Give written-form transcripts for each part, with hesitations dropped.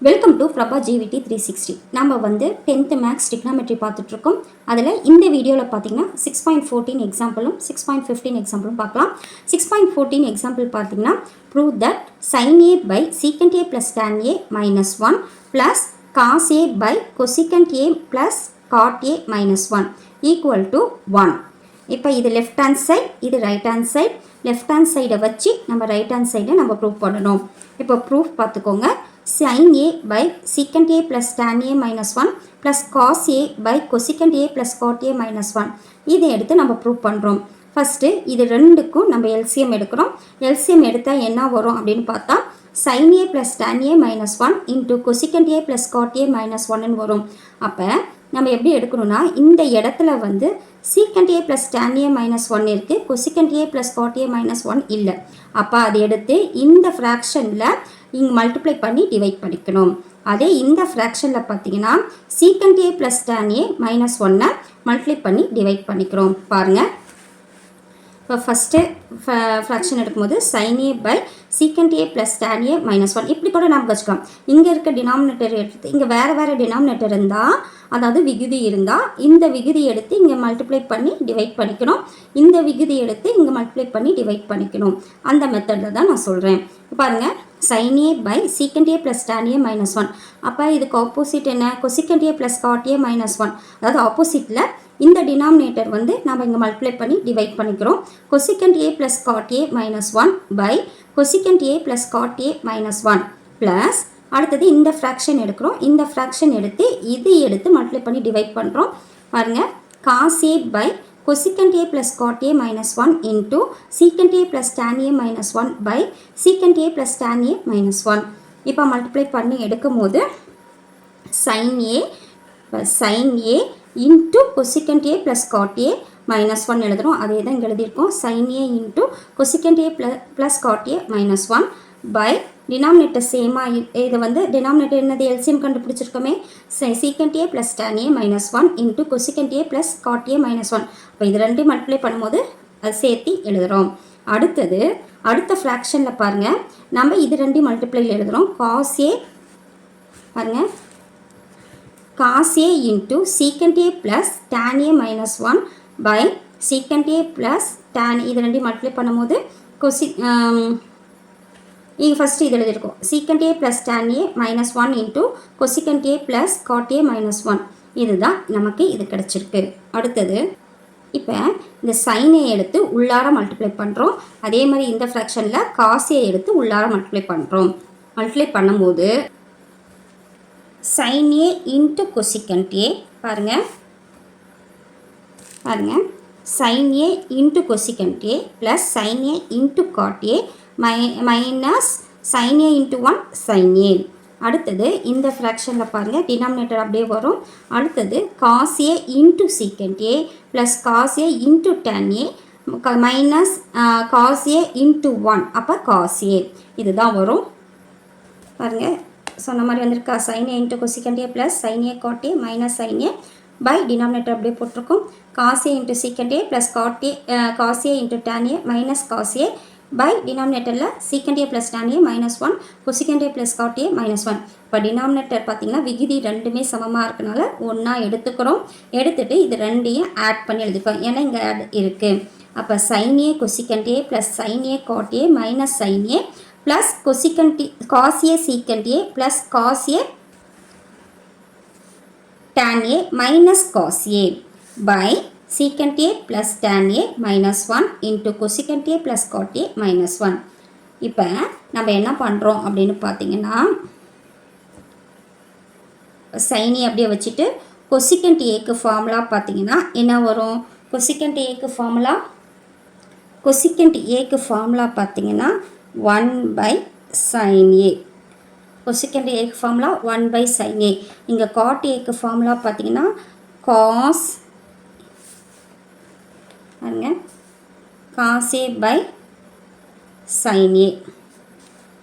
Welcome to Prabha ஜிவிடி 360. நம்ம வந்து 10th maths டிக்னாமெட்ரி பார்த்துட்ருக்கோம். அதில் இந்த வீடியோவில் பார்த்தீங்கன்னா 6.14 எக்ஸாம்பிளும் 6.15 எக்ஸாம்பிளும் பார்க்கலாம். 6.14 எக்ஸாம்பிள் பார்த்தீங்கன்னா prove that sin a by secant a plus tan a minus 1 plus cos a by cosecant a plus cot a minus 1 equal to 1. இப்போ இது லெஃப்ட் ஹேண்ட் சைட், இது right hand side. Left hand சைடை வச்சு நம்ம right hand சைடை நம்ம prove பண்ணணும். இப்போ ப்ரூஃப் பார்த்துக்கோங்க. sin a by secant a plus tan a minus 1 plus cos a by cosecant a plus cot a minus 1 இதை எடுத்து நம்ம ப்ரூவ் பண்ணுறோம். ஃபஸ்ட்டு இது ரெண்டுக்கும் நம்ம எல்சிஎம் எடுக்கிறோம். எல்சிஎம் எடுத்தால் என்ன வரும் அப்படின்னு பார்த்தா sin a plus tan a minus 1 into cosecant a plus cot a minus 1 வரும். அப்போ நம்ம எப்படி எடுக்கணும்னா இந்த இடத்துல வந்து secant a plus tan a minus 1 இருக்குது, cosecant a plus cot a minus 1 இல்லை. அப்போ அதை எடுத்து இந்த ஃப்ராக்ஷனில் இங்கே மல்டிப்ளை பண்ணி டிவைட் பண்ணிக்கணும். அதே இந்த ஃப்ராக்ஷனில் பார்த்தீங்கன்னா secant a plus tan a minus 1 multiply பண்ணி டிவைட் பண்ணிக்கிறோம். பாருங்கள், இப்போ ஃபஸ்ட்டு ஃப்ராக்ஷன் எடுக்கும்போது sin a by secant a plus tan a minus 1 இப்படி கூட நம்ம வச்சுக்கலாம். இங்கே இருக்க டினாமினேட்டர் எடுத்து இங்கே வேறு டினாமினேட்டர் இருந்தால், அதாவது விகுதி இருந்தால் இந்த விகுதி எடுத்து இங்கே மல்டிப்ளை பண்ணி டிவைட் பண்ணிக்கணும். இந்த விகுதி எடுத்து இங்கே மல்டிப்ளை பண்ணி டிவைட் பண்ணிக்கணும். அந்த மெத்தடில் தான் நான் சொல்கிறேன். பாருங்கள், sin a by secant a plus tan a minus 1. அப்போ இதுக்கு ஆப்போசிட் என்ன? cosecant a plus cot a minus 1. அதாவது ஆப்போசிட்டில் இந்த டினாமினேட்டர் வந்து நம்ம இங்கே மல்டிப்ளை பண்ணி டிவைட் பண்ணிக்கிறோம். cosecant a plus cot a minus 1 by cosecant a plus cot a minus 1 plus அடுத்தது இந்த ஃப்ராக்ஷன் எடுக்கிறோம். இந்த ஃப்ராக்ஷன் எடுத்து இது எடுத்து மல்டிப்ளை பண்ணி டிவைட் பண்ணுறோம். பாருங்கள், cos a by cosecant a plus cot a minus 1 into secant a plus tan a minus 1 by secant a plus tan a minus 1. இப்போ மல்டிப்ளை பண்ணி எடுக்கும் போது sin a into cosecant a plus cot a minus 1 எழுதுகிறோம். அதே தான் இங்கே எழுதியிருக்கோம். sin a into cosecant a plus cot a minus 1 by denominator சேமாக இதை வந்து டினாமினேட்டர் என்னது LCM கண்டுபிடிச்சிருக்கோமே, secant a plus tan a minus 1 into cosecant a plus cot a minus 1. இப்போ இது ரெண்டையும் மல்டிப்ளை பண்ணும்போது அது சேர்த்து எழுதுகிறோம். அடுத்தது அடுத்த ஃப்ராக்ஷனில் பாருங்கள், நம்ம இது ரெண்டையும் மல்டிப்ளையில் எழுதுகிறோம். cos a பாருங்கள், cos a into secant a plus tan a minus 1 by secant a plus tan இது ரெண்டையும் மல்டிப்ளை பண்ணும்போது இங்கே ஃபஸ்ட்டு இது எழுதியிருக்கோம். secant a plus tan a minus 1 into cosecant a plus cot a minus 1. இதுதான் நமக்கு இது கிடச்சிருக்கு. அடுத்தது இப்போ இந்த sin a எடுத்து உள்ளார மல்டிப்ளை பண்ணுறோம். அதே மாதிரி இந்த ஃப்ராக்ஷனில் cos a எடுத்து உள்ளார மல்டிப்ளை பண்ணுறோம். மல்டிப்ளை பண்ணும்போது sin a into cosecant a பாருங்கள் sin a into cosecant a plus sin a into cot a minus sin a into 1 sin a. அடுத்தது இந்த ஃப்ராக்ஷனில் பாருங்கள், டினாமினேட்டர் அப்படியே வரும். அடுத்தது cos a into secant a plus cos a into tan a minus cos a into 1 அப்போ cos a இதுதான் வரும். பாருங்கள், சொன்ன மாதிரி வந்திருக்கா, sin a into cosecant a plus sin a cot a minus sin a by denominator அப்படியே போட்டிருக்கோம். cos a into secant a plus cos a into tan a minus cos a by டினாமினேட்டரில் secant a plus tan a minus 1 cosecant a plus cot a minus 1. இப்போ denominator பார்த்திங்கன்னா விகுதி ரெண்டுமே சமமாக இருக்கனால ஒன்றா எடுத்துக்கிறோம். எடுத்துகிட்டு இது ரெண்டையும் ஆட் பண்ணி எழுதிப்போம். ஏன்னா இங்கே ஆட் இருக்குது. அப்போ sin a cosecant a plus sin a cot a minus sin a plus cos a secant a plus cos a tan a minus cos a by secant a plus tan a minus 1 into cosecant a plus cot a minus 1. இப்போ நம்ம என்ன பண்ணுறோம் அப்படின்னு பார்த்தீங்கன்னா sin a அப்படியே வச்சுட்டு cosecant aக்கு formula பார்த்தீங்கன்னா என்ன வரும்? cosecant aக்கு ஃபார்முலா பார்த்தீங்கன்னா 1 by sin a. cosecant aக்கு ஃபார்முலா 1 by sin a. இங்கே cot aக்கு ஃபார்முலா பார்த்தீங்கன்னா cos a by sin a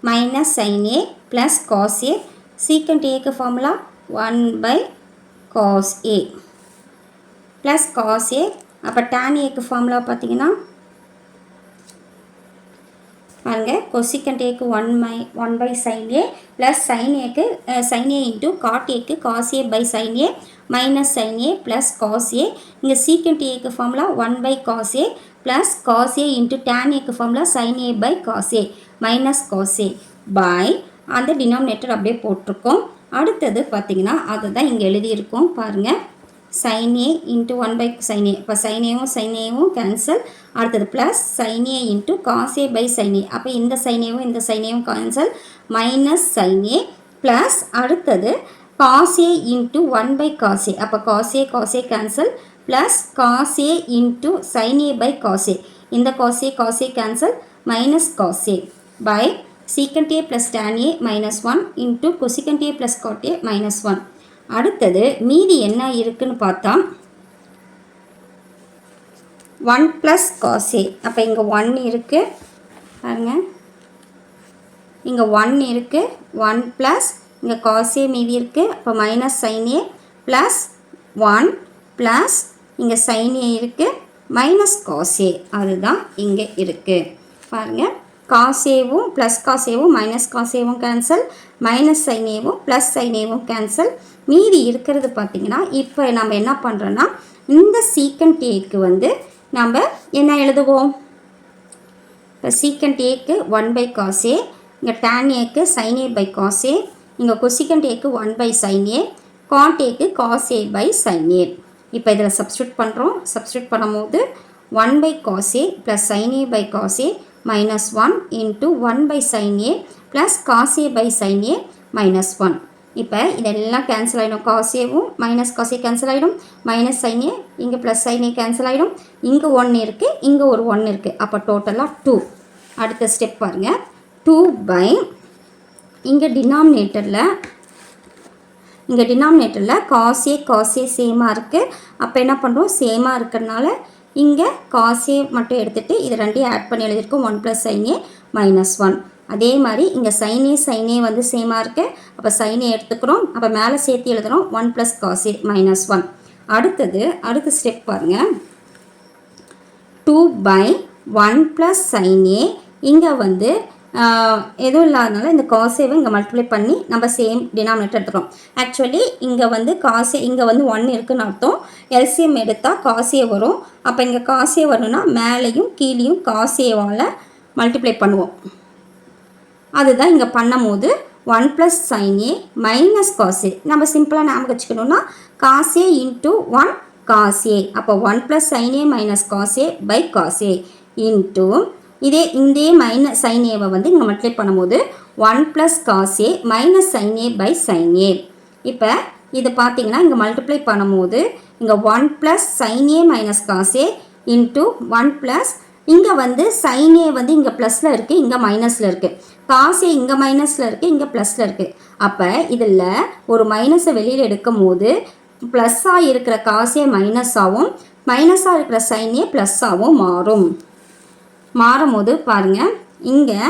minus sin a plus cos a. secant aக்கு formula 1 by cos a plus cos a. அப்போ tan aக்கு formula பார்த்தீங்கன்னா பாருங்க cosecant ஏக்கு 1/sin a ப்ளஸ் sin ஏக்கு sin a இன்ட்டு காட் ஏக்கு cos a by sin a minus sin a plus cos a. இங்கே secant ஏக்கு formula 1/cos a plus cos a into tan ஏக்கு formula sin a by cos a minus cos a by அந்த denominator அப்படியே போட்டிருக்கோம். அடுத்தது பார்த்திங்கன்னா அதை தான் இங்கே எழுதியிருக்கோம் பாருங்கள், sin a into 1/sin a. இப்போ sin aவும் கேன்சல். அடுத்தது plus sin a into cos a by sin a. அப்போ இந்த sin aவும் cancel. Minus sin a plus அடுத்தது cos a into 1/cos a. அப்போ cos a cancel. Plus cos a into sin a by cos a. இந்த cos a cancel. Minus cos a by secant a plus tan a minus 1 into cosecant a plus cot a minus 1. அடுத்தது மீதி என்ன இருக்குன்னு பார்த்தா 1 plus cos a. அப்போ இங்கே 1 இருக்குது பாருங்க, இங்கே 1 இருக்குது. 1 ப்ளஸ் இங்கே காஸ் a மீதி இருக்குது. அப்போ minus sin a plus 1 plus இங்கே sin a இருக்குது மைனஸ் காஸ் a. அதுதான் இங்கே இருக்குது பாருங்கள். காஸ் ஏவும் ப்ளஸ் காஸ் ஏவும் மைனஸ் காஸ் ஏவும் கேன்சல். மைனஸ் sin ஏவும் ப்ளஸ் sin ஏவும் கேன்சல். மீதி இருக்கிறது பார்த்திங்கன்னா இப்போ நம்ம என்ன பண்ணுறோன்னா இந்த சீக்கண்ட் ஏக்கு வந்து நம்ம என்ன எழுதுவோம், இப்போ சீக்கண்ட் ஏக்கு 1/cos a, இங்கே tan ஏக்கு sin a by cos a, இங்கே கொசிக்கண்ட் ஏக்கு 1/sin a, காட் ஏக்கு cos a by sin a. இப்போ இதில் சப்ஸ்டியூட் பண்ணுறோம். சப்ஸ்டியூட் பண்ணும்போது 1/cos a plus sin a by cos a minus 1 into 1/sin a plus cos a by sin a minus 1. இப்போ இதெல்லாம் cancel ஆகிடும். cos aவும் minus cos a cancel ஆகிடும். Minus sin a இங்கே ப்ளஸ் sin a கேன்சல் ஆகிடும். இங்கே 1 இருக்குது, இங்கே ஒரு 1 இருக்குது. அப்போ டோட்டலாக 2. அடுத்த ஸ்டெப் பாருங்கள், 2 பை இங்கே டினாமினேட்டரில் cos a சேமாக இருக்குது. அப்போ என்ன பண்ணுறோம், சேமாக இருக்கிறதுனால இங்கே cos a மட்டும் எடுத்துகிட்டு இது ரெண்டையும் ஆட் பண்ணி எழுதியிருக்கோம். 1 ப்ளஸ் sin a மைனஸ் 1. அதே மாதிரி இங்கே sin a வந்து சேமாக இருக்குது. அப்போ sin a எடுத்துக்கிறோம். அப்போ மேலே சேர்த்து எழுதுகிறோம் 1 ப்ளஸ் cos a மைனஸ் 1. அடுத்த ஸ்டெப் பாருங்கள், 2 பை 1 ப்ளஸ் sin a. இங்கே வந்து எதுவும் இல்லாதனால இந்த cos a இங்கே மல்டிப்ளை பண்ணி நம்ம சேம் டினாமினேட்டர் எடுத்துக்கிறோம். ஆக்சுவலி இங்கே வந்து cos a இங்கே வந்து 1 இருக்குன்னு அர்த்தம். எல்சிஎம் எடுத்தால் cos a வரும். அப்போ இங்கே cos a வரணும்னா மேலேயும் கீழேயும் cos a-வால் மல்டிப்ளை பண்ணுவோம். அதுதான் இங்கே பண்ணும் போது 1 plus sin a minus cos a. நம்ம சிம்பிளாக ஞாபகம் வச்சுக்கணுன்னா cos a into 1 cos a. அப்போ 1 plus sin a minus cos a by cos a into இந்த மைனஸ் sin a வந்து இங்கே மல்டிப்ளை பண்ணும்போது 1 plus cos a minus sin a by sin a. இப்போ இது பார்த்தீங்கன்னா இங்கே மல்டிப்ளை பண்ணும்போது இங்கே 1 plus sin a minus cos a into 1 plus இங்கே வந்து sin a வந்து இங்கே ப்ளஸில் இருக்குது, இங்கே மைனஸில் இருக்குது. cos a இங்கே மைனஸில் இருக்குது, இங்கே ப்ளஸில் இருக்குது. அப்போ இதில் ஒரு மைனஸை வெளியில் எடுக்கும் போது ப்ளஸ்ஸாக இருக்கிற cos a மைனஸாகவும் மைனஸாக இருக்கிற sin a ப்ளஸ்ஸாகவும் மாறும்போது பாருங்கள், இங்கே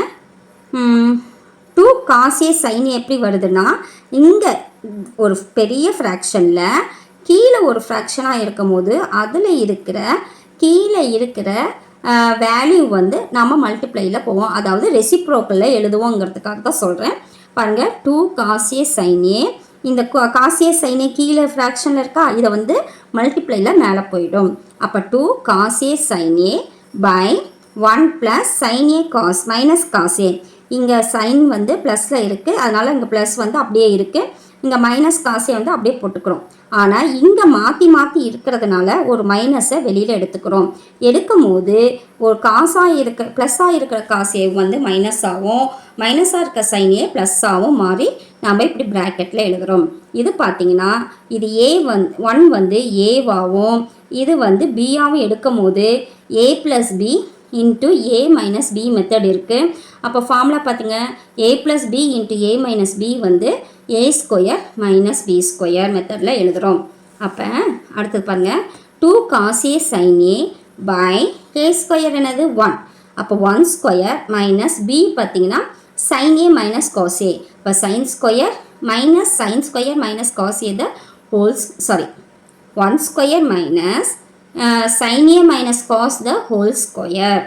2 cos a sin a எப்படி வருதுன்னா இங்கே ஒரு பெரிய ஃப்ராக்ஷனில் கீழே ஒரு ஃப்ராக்ஷனாக இருக்கும் போது அதில் கீழே இருக்கிற வேல்யூ வந்து நம்ம மல்டிப்ளையில் போவோம், அதாவது ரெசிப்ரோக்கலில் எழுதுவோங்கிறதுக்காக தான் சொல்கிறேன். பாருங்கள், 2 cos a sin a. இந்த cos a sin a கீழே ஃப்ராக்ஷனில் இருக்கா, இதை வந்து மல்டிப்ளையில் மேலே போயிடும். அப்போ 2 cos a sin a by 1 plus sin a cos minus cos a. இங்கே சைன் வந்து ப்ளஸில் இருக்குது, அதனால் இங்கே ப்ளஸ் வந்து அப்படியே இருக்குது. இங்கே மைனஸ் cos a வந்து அப்படியே போட்டுக்கிறோம். ஆனால் இங்கே மாற்றி இருக்கிறதுனால ஒரு மைனஸை வெளியில் எடுக்கும் போது ஒரு ப்ளஸ்ஸாக இருக்கிற cos a வந்து மைனஸாகவும் மைனஸாக இருக்க sin a ப்ளஸ்ஸாகவும் மாறி நம்ம இப்படி ப்ராக்கெட்டில் எழுதுகிறோம். இது பார்த்தீங்கன்னா இது A1 வந்து ஏவாகவும் இது வந்து பியாகவும் எடுக்கும் போது a plus b into a minus b method இருக்குது. அப்போ ஃபார்முலா பார்த்திங்க, a plus b into a minus b வந்து a square minus b square மெத்தடில் எழுதுகிறோம். அப்போ அடுத்தது பாருங்கள், 2 cos a sin a by a square என்னது 1. அப்போ 1 ஸ்கொயர் மைனஸ் b பார்த்திங்கன்னா sin a minus cos a. இப்போ sin square minus cos a the whole's 1 square minus sin a minus cos the whole square.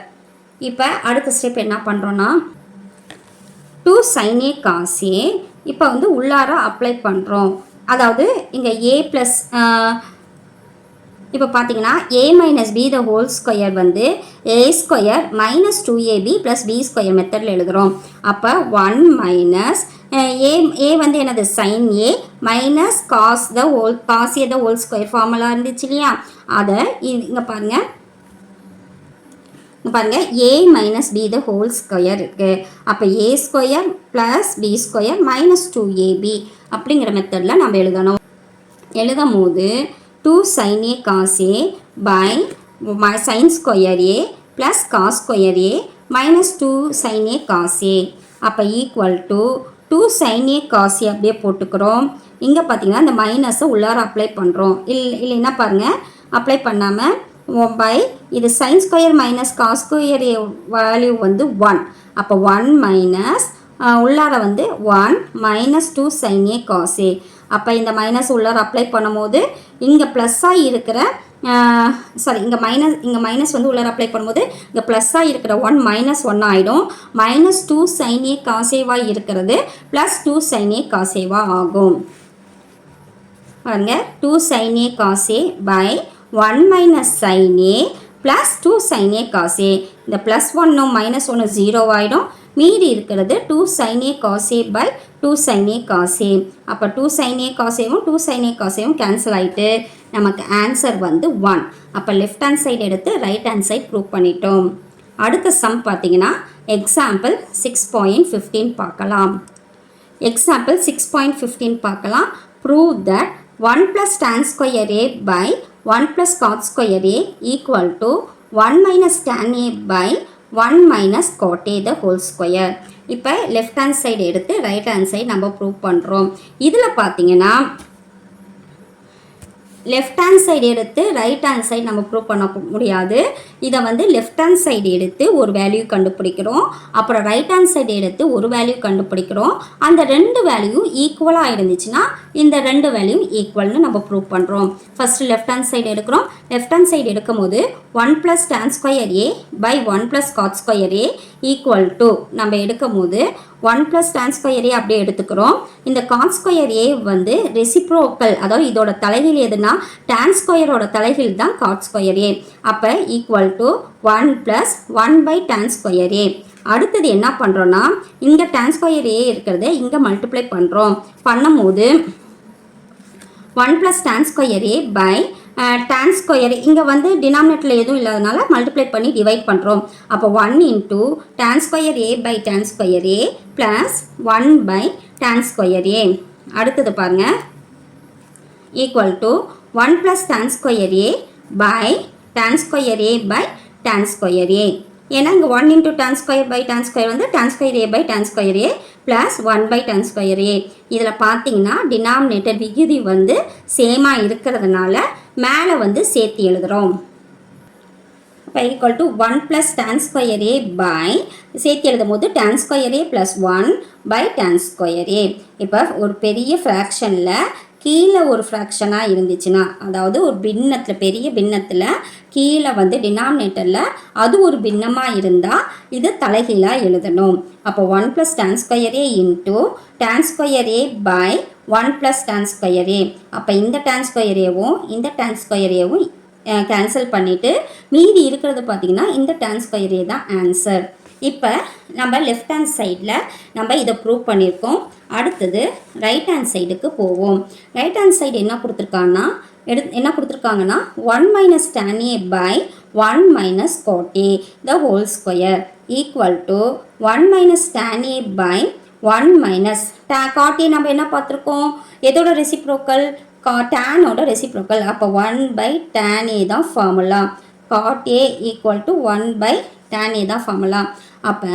இப்போ அடுத்த step என்ன பண்ணுறோன்னா 2 sin a cos a இப்போ வந்து உள்ளார அப்ளை பண்ணுறோம். அதாவது இங்கே a ப்ளஸ் இப்போ பார்த்தீங்கன்னா a minus b the whole square வந்து a square minus 2ab plus b square மெத்தடில் எழுதுகிறோம். அப்போ 1 மைனஸ் a வந்து என்னது sin a minus cos a the whole square formula இருந்துச்சு இல்லையா, அதை இங்கே பாருங்கள் a minus b the whole square இருக்குது. அப்போ a square plus b square minus 2ab அப்படிங்கிற மெத்தடில் நம்ம எழுதும் போது 2 sin a cos a by sin square a plus cos square a minus 2 sin a cos a அப்போ equal to 2 sin a cos a அப்படியே போட்டுக்கிறோம். இங்கே பார்த்தீங்கன்னா இந்த மைனஸை உள்ளார அப்ளை பண்ணுறோம். இல்லைன்னா பாருங்கள் அப்ளை பண்ணாமல் பை இது sin square minus cos square value வந்து 1. அப்போ 1 மைனஸ் உள்ளார வந்து 1 minus 2 sin a cos a. அப்போ இந்த மைனஸ் உள்ளார அப்ளை பண்ணும்போது இங்கே ப்ளஸ்ஸாக இருக்கிற இங்கே மைனஸ் வந்து உள்ளார அப்ளை பண்ணும்போது இங்கே ப்ளஸ்ஸாக இருக்கிற 1 மைனஸ் 1 ஆகிடும். Minus 2 sin a cos a இருக்கிறது plus 2 sin a cos a ஆகும். பாருங்க 2 sin a cos a by 1 minus sin a plus 2 sin a cos a. இந்த plus 1 minus 1 0 ஆகிடும். மீதி இருக்கிறது 2 sin a cos a by 2 sin a cos a. அப்போ 2 sin a cos a 2 sin a cos a cancel ஆகிட்டு நமக்கு answer வந்து 1. அப்போ left hand side எடுத்து ரைட் ஹேண்ட் சைடு ப்ரூவ் பண்ணிட்டோம். அடுத்த சம் பார்த்தீங்கன்னா எக்ஸாம்பிள் 6.15 பார்க்கலாம். எக்ஸாம்பிள் 6.15 பார்க்கலாம். Prove that 1 plus tan square a by 1 plus cot square a equal to 1 minus tan a by 1 minus cot a the whole square. இப்போ left hand side எடுத்து right hand side நம்ம prove பண்ணுறோம். இதில் பார்த்தீங்கன்னா left hand side எடுத்து right hand side நம்ம prove பண்ண முடியாது. இதை வந்து லெஃப்ட் ஹேண்ட் சைடு எடுத்து ஒரு வேல்யூ கண்டுபிடிக்கிறோம், அப்புறம் ரைட் ஹேண்ட் சைடு எடுத்து ஒரு வேல்யூ கண்டுபிடிக்கிறோம். அந்த ரெண்டு வேல்யூ ஈக்குவலாக இருந்துச்சுன்னா இந்த ரெண்டு வேல்யூ ஈக்குவல்னு நம்ம ப்ரூவ் பண்ணுறோம். ஃபஸ்ட்டு லெஃப்ட் ஹேண்ட் சைடு எடுக்கிறோம். லெஃப்ட் ஹேண்ட் சைடு எடுக்கும் போது 1 plus tan square a by 1 plus cot square a equal to நம்ம எடுக்கும் போது 1 ப்ளஸ் டேன் ஸ்கொயர் ஏ அப்படியே எடுத்துக்கிறோம். இந்த காட் ஸ்கொயர் ஏ வந்து ரெசிப்ரோக்கல், அதாவது இதோட தலைகீழ் எதுனா டேன் ஸ்கொயரோட தலைகீழ் தான் காட் ஸ்கொயர் ஏ. அப்போ equal to 1 plus 1 by tan square a. அடுத்தது என்ன பண்ணுறோன்னா இங்கே டேன் ஸ்கொயர் ஏ இருக்கிறத இங்கே மல்டிப்ளை பண்ணும்போது 1 plus tan square a by tan square இங்கே வந்து டினாமினேட்டரில் எதுவும் இல்லாதனால மல்டிப்ளை பண்ணி டிவைட் பண்ணுறோம். அப்போ 1 into tan square a by tan square a plus 1 by tan square a. அடுத்தது பாருங்கள் equal to 1 plus tan square a by tan square a by tan square a. ஏன்னா இங்கே 1 into tan square by tan square வந்து tan square a by tan square a plus 1 by tan square a. இதில் பார்த்தீங்கன்னா denominator விகுதி வந்து சேமாக இருக்கிறதுனால மேலே வந்து சேர்த்து எழுதுகிறோம். இப்போ equal to 1 plus tan square a by சேர்த்து எழுதும் போது tan square a plus 1 by tan square a. இப்போ ஒரு பெரிய ஃப்ராக்ஷனில் கீழே ஒரு ஃப்ராக்ஷனாக இருந்துச்சுன்னா, அதாவது ஒரு பின்னத்தில் பெரிய பின்னத்தில் கீழே வந்து டினாமினேட்டரில் அது ஒரு பின்னமாக இருந்தால் இது தலைகீழாக எழுதணும். அப்போ 1 plus tan square a into tan square a by 1 plus tan square a. அப்போ இந்த டேன் ஸ்கொயர் ஏவும் இந்த டேன் ஸ்கொயர் ஏவும் கேன்சல் பண்ணிவிட்டு மீதி இருக்கிறது பார்த்திங்கன்னா இந்த டேன் ஸ்கொயர் ஏ தான் ஆன்சர். இப்போ நம்ம லெஃப்ட் ஹேண்ட் சைடில் நம்ம இதை ப்ரூவ் பண்ணியிருக்கோம். அடுத்தது ரைட் ஹேண்ட் சைடுக்கு போவோம். ரைட் ஹேண்ட் சைடு என்ன கொடுத்துருக்காங்கன்னா 1 minus tan a by 1 minus cot a the whole square equal to 1 minus tan a by 1 minus cot a நம்ம என்ன பார்த்துருக்கோம், எதோட ரெசிப்ரோக்கல், டேனோட ரெசிப்ரோக்கல். அப்போ 1 பை டேன் ஏ தான் formula. Cot a equal to 1 by tan a தான் formula. அப்போ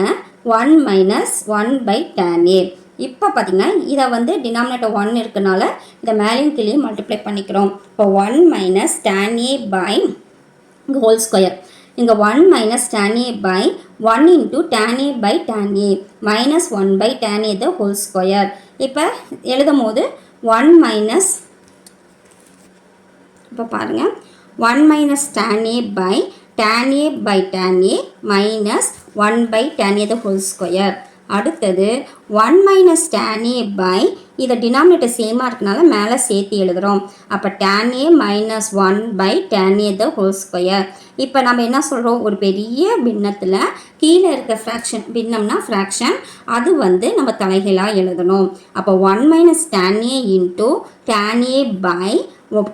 1 minus 1 by tan ஏ. இப்போ பார்த்திங்கன்னா இதை வந்து டினாமினேட்டர் 1 இருக்கனால இதை மேலேயும் கீழேயும் மல்டிப்ளை பண்ணிக்கிறோம். இப்போ 1 minus tan a by whole square. இங்கே 1 minus tan a by 1 into tan a by tan a minus 1 by tan a the whole square. இப்போ எழுதும் போது 1 மைனஸ் இப்போ பாருங்கள் 1 minus tan a by tan a by tan a minus 1 by tan a the whole square. அடுத்தது 1 minus tan a by இதை denominator சேமாக இருக்கனால மேலே சேர்த்து எழுதுகிறோம். அப்போ tan a minus 1 by tan a the whole square. இப்போ நம்ம என்ன சொல்கிறோம், ஒரு பெரிய பின்னத்தில் கீழே இருக்க ஃப்ராக்ஷன், பின்னம்னா ஃப்ராக்ஷன், அது வந்து நம்ம தலைகீழாக எழுதணும். அப்போ 1 minus tan a into tan a by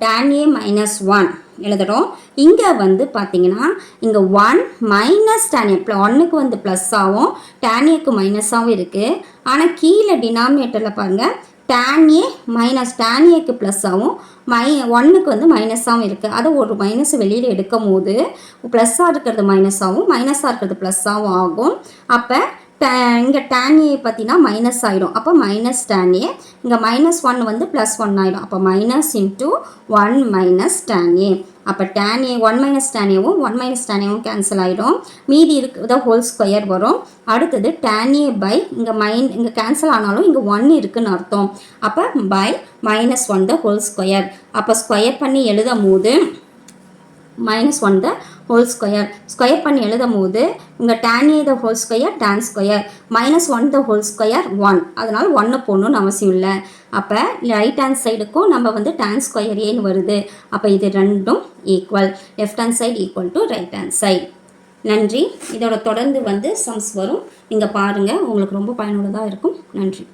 tan a minus 1 எழுதுகிறோம். இங்கே வந்து பார்த்தீங்கன்னா இங்கே 1 மைனஸ் tan a, 1க்கு வந்து ப்ளஸ் ஆகும், tan aக்கு மைனஸாகவும் இருக்குது. ஆனால் கீழே டினாமினேட்டரில் பாருங்கள் tan a மைனஸ் tan aக்கு ப்ளஸ் ஆகும், 1க்கு வந்து மைனஸாகவும் இருக்குது. அதை ஒரு மைனஸ் வெளியில் எடுக்கும் போது ப்ளஸ்ஸாக இருக்கிறது மைனஸாகவும் மைனஸாக இருக்கிறது ப்ளஸ்ஸாகவும் ஆகும். அப்போ இங்கே tan a பார்த்தீங்கன்னா மைனஸ் ஆகிடும். அப்போ மைனஸ் tan a, இங்கே minus 1 வந்து ப்ளஸ் 1 ஆகிடும். அப்போ minus into 1 minus tan a. அப்போ tan a 1 மைனஸ் tan aவும் 1 மைனஸ் tan aவும் கேன்சல் ஆகிடும். மீதி இருக்கிறத ஹோல் ஸ்கொயர் வரும். அடுத்தது tan a பை இங்கே கேன்சல் ஆனாலும் இங்கே 1 இருக்குன்னு அர்த்தம். அப்போ by minus 1 the whole square. அப்போ ஸ்கொயர் பண்ணி எழுதும் போது minus 1 the whole square. Square பண்ணி எழுதும் போது இங்கே tan a the whole square tan square minus 1 the whole square 1. அதனால் 1 போடணும்னு அவசியம் இல்லை. அப்போ ரைட் ஹேண்ட் சைடுக்கும் நம்ம வந்து tan square ஏன்னு வருது. அப்போ இது ரெண்டும் equal, left hand side equal to right hand side. நன்றி. இதோட தொடர்ந்து வந்து சம்ஸ் வரும், நீங்கள் பாருங்கள், உங்களுக்கு ரொம்ப பயனுள்ளதாக இருக்கும். நன்றி.